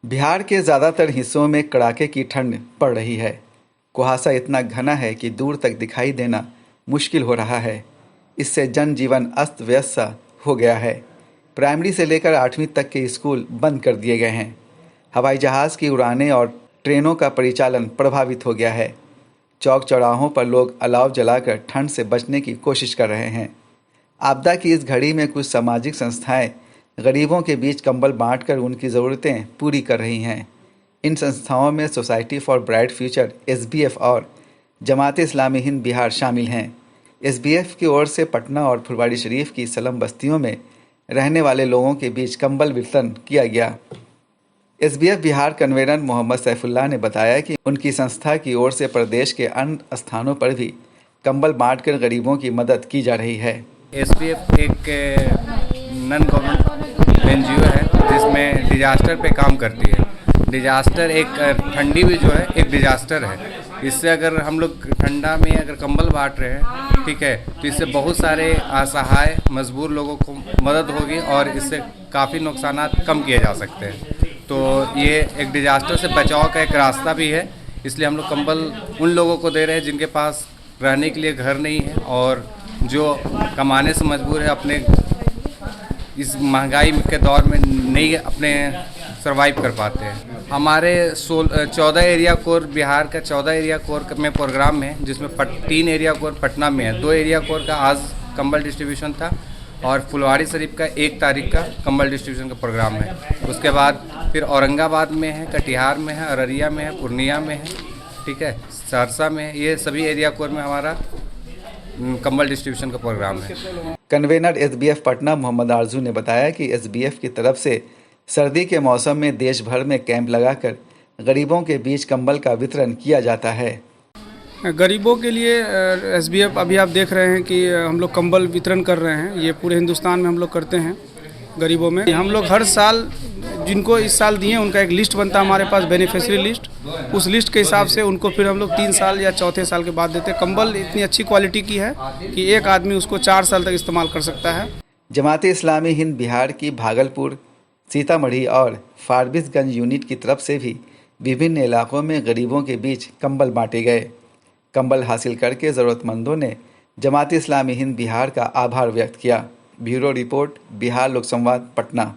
बिहार के ज़्यादातर हिस्सों में कड़ाके की ठंड पड़ रही है। कुहासा इतना घना है कि दूर तक दिखाई देना मुश्किल हो रहा है। इससे जनजीवन अस्त व्यस्त सा हो गया है। प्राइमरी से लेकर 8वीं तक के स्कूल बंद कर दिए गए हैं। हवाई जहाज़ की उड़ानें और ट्रेनों का परिचालन प्रभावित हो गया है। चौक चौराहों पर लोग अलाव जलाकर ठंड से बचने की कोशिश कर रहे हैं। आपदा की इस घड़ी में कुछ सामाजिक संस्थाएं गरीबों के बीच कंबल बांटकर उनकी ज़रूरतें पूरी कर रही हैं। इन संस्थाओं में society for bright future (SBF) और जमात इस्लामी हिंद बिहार शामिल हैं। SBF की ओर से पटना और फुलवारी शरीफ की स्लम बस्तियों में रहने वाले लोगों के बीच कंबल वितरण किया गया। SBF बिहार कन्वीनर मोहम्मद सैफुल्लाह ने बताया कि उनकी संस्था की ओर से प्रदेश के अन्य स्थानों पर भी कंबल बांटकर गरीबों की मदद की जा रही है। SBF एक नॉन गवर्नमेंट NGO है जिसमें डिजास्टर पे काम करती है। डिजास्टर एक ठंडी भी जो है एक डिजास्टर है। इससे अगर हम लोग ठंडा में अगर कंबल बांट रहे हैं, ठीक है, तो इससे बहुत सारे असहाय मजबूर लोगों को मदद होगी और इससे काफ़ी नुकसान कम किए जा सकते हैं। तो ये एक डिजास्टर से बचाव का एक रास्ता भी है। इसलिए हम लोग कंबल उन लोगों को दे रहे हैं जिनके पास रहने के लिए घर नहीं है और जो कमाने से मजबूर है, अपने इस महंगाई के दौर में नहीं अपने सर्वाइव कर पाते हैं। हमारे 14 एरिया कोर बिहार का 14 एरिया कोर में प्रोग्राम है, जिसमें 3 एरिया कोर पटना में है। 2 एरिया कोर का आज कंबल डिस्ट्रीब्यूशन था और फुलवारी शरीफ का 1 तारीख का कंबल डिस्ट्रीब्यूशन का प्रोग्राम है। उसके बाद फिर औरंगाबाद में है, कटिहार में है, अररिया में है, पूर्णिया में है, ठीक है, सहरसा में है। ये सभी एरिया कोर में हमारा कंबल डिस्ट्रीब्यूशन का प्रोग्राम है। कन्वेनर SBF पटना मोहम्मद आरजू ने बताया कि SBF की तरफ से सर्दी के मौसम में देश भर में कैंप लगाकर गरीबों के बीच कंबल का वितरण किया जाता है। गरीबों के लिए SBF अभी आप देख रहे हैं कि हम लोग कंबल वितरण कर रहे हैं। ये पूरे हिंदुस्तान में हम लोग करते हैं गरीबों में। हम लोग हर साल जिनको इस साल दिए उनका एक लिस्ट बनता है हमारे पास, बेनिफिशियरी लिस्ट। उस लिस्ट के हिसाब से उनको फिर हम लोग 3 साल या चौथे साल के बाद देते हैं। कंबल इतनी अच्छी क्वालिटी की है कि एक आदमी उसको 4 साल तक इस्तेमाल कर सकता है। जमात इस्लामी हिंद बिहार की भागलपुर, सीतामढ़ी और फारबिसगंज यूनिट की तरफ से भी विभिन्न इलाकों में गरीबों के बीच कंबल बांटे गए। कंबल हासिल करके ज़रूरतमंदों ने जमात इस्लामी हिंद बिहार का आभार व्यक्त किया। ब्यूरो रिपोर्ट, बिहार लोक संवाद, पटना।